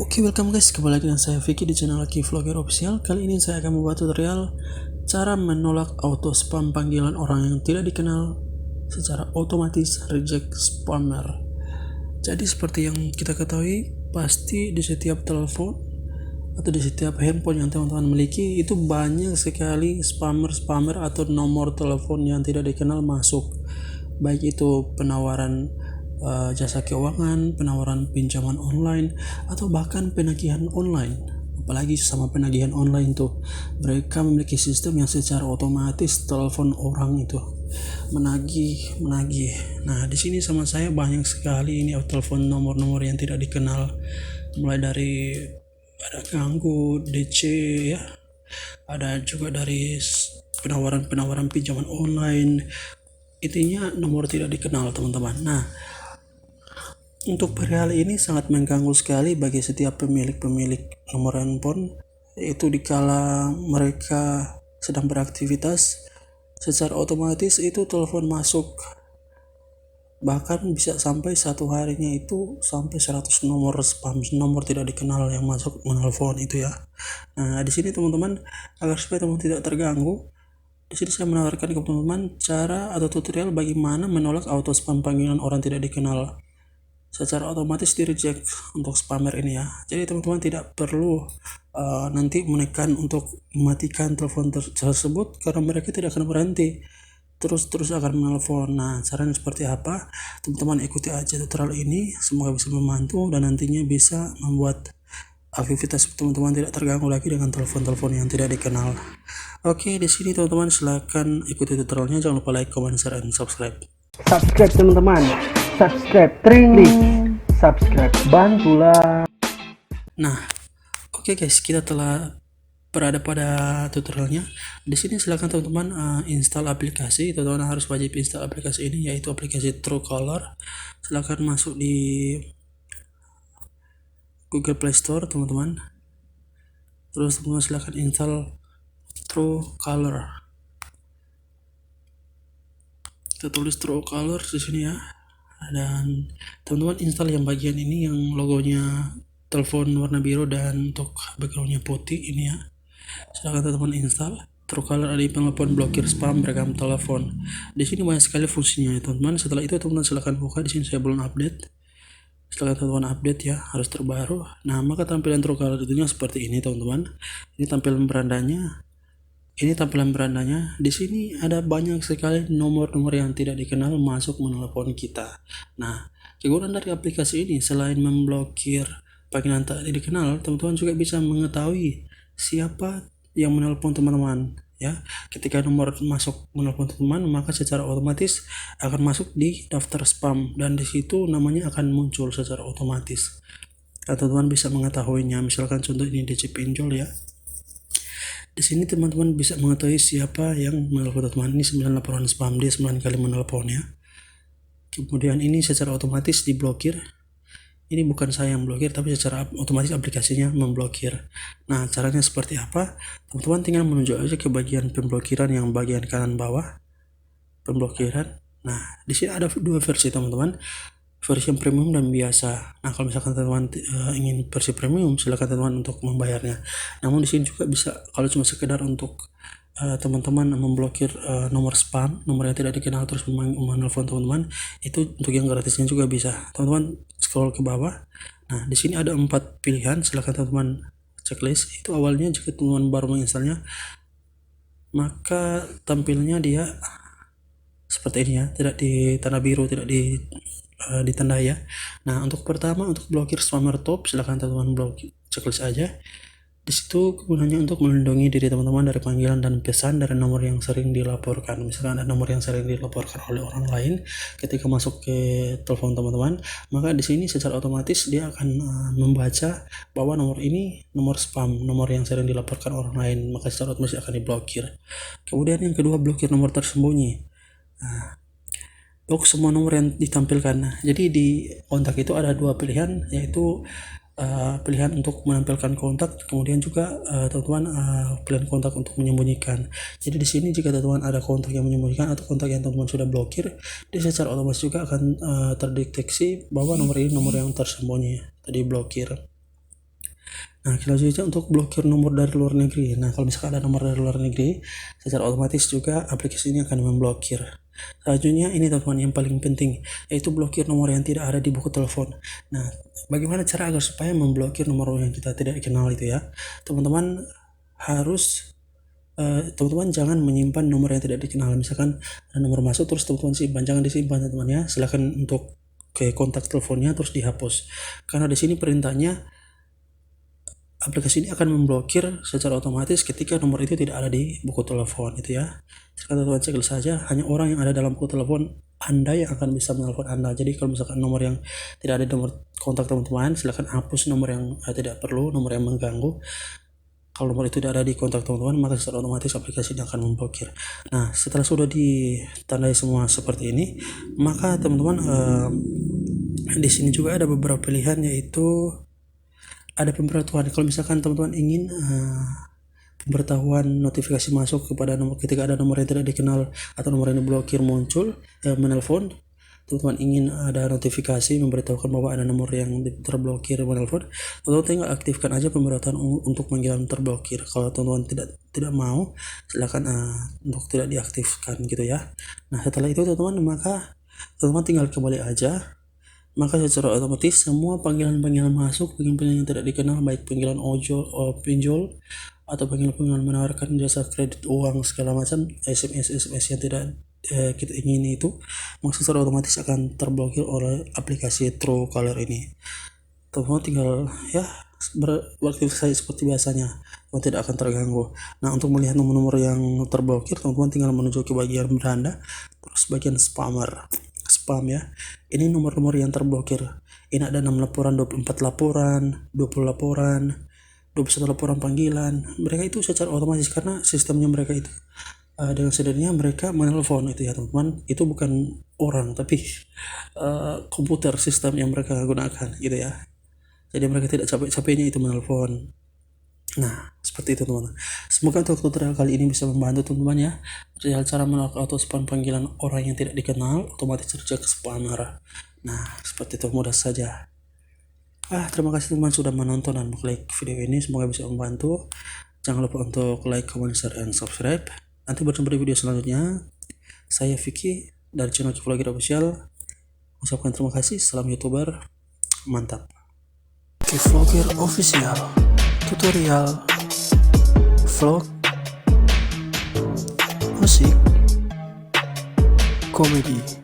Oke, welcome guys, kembali lagi dengan saya Vicky di channel Lucky Vlogger Official. Kali ini saya akan membuat tutorial cara menolak auto spam panggilan orang yang tidak dikenal secara otomatis, reject spammer. Jadi seperti yang kita ketahui, pasti di setiap telepon atau di setiap handphone yang teman-teman miliki itu banyak sekali spammer atau nomor telepon yang tidak dikenal masuk. Baik itu penawaran jasa keuangan, penawaran pinjaman online, atau bahkan penagihan online. Apalagi sama penagihan online tuh, mereka memiliki sistem yang secara otomatis telepon orang itu menagih. Nah, di sini sama saya banyak sekali ini telepon nomor-nomor yang tidak dikenal, mulai dari ada ganggu, DC ya, ada juga dari penawaran pinjaman online, intinya nomor tidak dikenal teman-teman. Nah, untuk perihal ini sangat mengganggu sekali bagi setiap pemilik nomor handphone, yaitu dikala mereka sedang beraktivitas, secara otomatis itu telepon masuk. Bahkan bisa sampai satu harinya itu sampai 100 nomor spam, nomor tidak dikenal yang masuk menelpon itu ya. Nah, di sini teman-teman, agar supaya teman tidak terganggu, di sini saya menawarkan ke teman-teman cara atau tutorial bagaimana menolak auto spam panggilan orang tidak dikenal secara otomatis di reject untuk spammer ini ya. Jadi teman-teman tidak perlu nanti menekan untuk mematikan telepon tersebut, karena mereka tidak akan berhenti, terus akan menelpon. Nah, caranya seperti apa? Teman-teman ikuti aja tutorial ini, semoga bisa membantu dan nantinya bisa membuat aktivitas teman-teman tidak terganggu lagi dengan telepon-telepon yang tidak dikenal. Oke, di sini teman-teman silakan ikuti tutorialnya, jangan lupa like, comment, share, and subscribe. Subscribe teman-teman, subscribe, klik subscribe, bantulah. Nah, oke guys, kita telah berada pada tutorialnya. Di sini silakan teman-teman install aplikasi. Teman-teman harus wajib install aplikasi ini, yaitu aplikasi Truecaller. Silakan masuk di Google Play Store teman-teman. Terus teman-teman silakan install Truecaller. Kita tulis Truecaller di sini ya. Dan teman-teman install yang bagian ini yang logonya telepon warna biru dan untuk backgroundnya putih ini ya. Silahkan teman-teman install. Truecaller ada telepon, blokir spam, merekam telepon. Di sini banyak sekali fungsinya ya teman-teman. Setelah itu teman-teman silahkan buka. Di sini saya belum update. Silahkan teman-teman update ya, harus terbaru. Nah, maka tampilan Truecaller itunya seperti ini teman-teman. Ini tampilan berandanya. Di sini ada banyak sekali nomor-nomor yang tidak dikenal masuk menelpon kita. Nah, kegunaan dari aplikasi ini selain memblokir panggilan tak dikenal, teman-teman juga bisa mengetahui siapa yang menelpon teman-teman ya. Ketika nomor masuk menelpon teman, maka secara otomatis akan masuk di daftar spam dan di situ namanya akan muncul secara otomatis. Teman-teman bisa mengetahuinya. Misalkan contoh ini DC pinjol ya. Di sini teman-teman bisa mengetahui siapa yang menelpon teman. Ini 9 laporan spam, dia 9 kali menelpon ya. Kemudian ini secara otomatis diblokir. Ini bukan saya yang blokir, tapi secara otomatis aplikasinya memblokir. Nah, caranya seperti apa? Teman-teman tinggal menunjuk aja ke bagian pemblokiran yang bagian kanan bawah. Pemblokiran. Nah, di sini ada dua versi teman-teman. Versi yang premium dan biasa. Nah, kalau misalkan teman-teman ingin versi premium, silakan teman-teman untuk membayarnya. Namun di sini juga bisa, kalau cuma sekedar untuk teman-teman memblokir nomor spam, nomor yang tidak dikenal terus menelpon teman-teman, itu untuk yang gratisnya juga bisa. Teman-teman scroll ke bawah. Nah, di sini ada 4 pilihan, silakan teman-teman checklist. Itu awalnya jika teman-teman baru menginstalnya, maka tampilnya dia seperti ini ya, tidak di tanda biru, tidak ditandai ya. Nah, untuk pertama, untuk blokir spammer top, silahkan teman-teman blokir, checklist aja. Di situ gunanya untuk melindungi diri teman-teman dari panggilan dan pesan dari nomor yang sering dilaporkan. Misalkan ada nomor yang sering dilaporkan oleh orang lain ketika masuk ke telepon teman-teman, maka di sini secara otomatis dia akan membaca bahwa nomor ini nomor spam, nomor yang sering dilaporkan orang lain, maka secara otomatis akan diblokir. Kemudian yang kedua, blokir nomor tersembunyi. Nah, untuk semua nomor yang ditampilkan. Nah, jadi di kontak itu ada 2 pilihan, yaitu pilihan untuk menampilkan kontak, kemudian juga teman-teman pilihan kontak untuk menyembunyikan. Jadi di sini jika teman-teman ada kontak yang menyembunyikan atau kontak yang teman-teman sudah blokir, dia secara otomatis juga akan terdeteksi bahwa nomor ini nomor yang tersembunyi tadi blokir. Nah, selanjutnya untuk blokir nomor dari luar negeri. Nah, kalau misalkan ada nomor dari luar negeri, secara otomatis juga aplikasi ini akan memblokir. Selanjutnya ini teman-teman yang paling penting, yaitu blokir nomor yang tidak ada di buku telepon. Nah, bagaimana cara agar supaya memblokir nomor yang kita tidak kenal itu ya? Teman-teman harus teman-teman jangan menyimpan nomor yang tidak dikenal. Misalkan ada nomor masuk terus teman-teman simpan, jangan disimpan teman-teman ya. Silahkan untuk ke kontak teleponnya terus dihapus. Karena di sini perintahnya aplikasi ini akan memblokir secara otomatis ketika nomor itu tidak ada di buku telepon itu ya. Sekarang teman-teman cek saja, hanya orang yang ada dalam buku telepon Anda yang akan bisa menelpon Anda. Jadi kalau misalkan nomor yang tidak ada di nomor kontak teman-teman, silahkan hapus nomor yang tidak perlu, nomor yang mengganggu. Kalau nomor itu tidak ada di kontak teman-teman, maka secara otomatis aplikasi ini akan memblokir. Nah, setelah sudah ditandai semua seperti ini, maka teman-teman di sini juga ada beberapa pilihan, yaitu ada pemberitahuan. Kalau misalkan teman-teman ingin pemberitahuan notifikasi masuk kepada nomor ketika ada nomor yang tidak dikenal atau nomor yang diblokir muncul menelpon, teman-teman ingin ada notifikasi memberitahukan bahwa ada nomor yang terblokir menelpon, teman-teman tinggal aktifkan aja pemberitahuan untuk panggilan terblokir. Kalau teman-teman tidak mau, silakan untuk tidak diaktifkan gitu ya. Nah, setelah itu teman-teman, maka teman-teman tinggal kembali aja. Maka secara otomatis semua panggilan-panggilan masuk, panggilan yang tidak dikenal, baik panggilan pinjol atau panggilan-panggilan menawarkan jasa kredit uang segala macam, SMS yang tidak kita ingin itu, maka secara otomatis akan terblokir oleh aplikasi Truecaller ini. Teman-teman tinggal ya beraktivitas seperti biasanya, teman tidak akan terganggu. Nah, untuk melihat nomor-nomor yang terblokir, teman-teman tinggal menuju ke bagian beranda, terus bagian spam ya. Ini nomor-nomor yang terblokir. Ini ada 6 laporan, 24 laporan, 20 laporan, 21 laporan panggilan. Mereka itu secara otomatis karena sistemnya mereka itu dengan sendirinya mereka menelpon itu ya teman-teman. Itu bukan orang tapi komputer sistem yang mereka gunakan gitu ya. Jadi mereka tidak capek-capeknya itu menelpon. Nah, seperti itu teman-teman. Semoga untuk tutorial kali ini bisa membantu teman-teman ya. Perihal cara melakukan auto spam panggilan orang yang tidak dikenal, otomatis terjadi spammer. Nah, seperti itu, mudah saja. Terima kasih teman-teman sudah menonton dan mengklik video ini. Semoga bisa membantu. Jangan lupa untuk like, comment, share, and subscribe. Nanti berjumpa di video selanjutnya. Saya Vicky dari channel Vlogger Official. Ucapkan terima kasih. Salam YouTuber. Mantap. Vlogger Official. Tutorial, vlog, musik, komedi.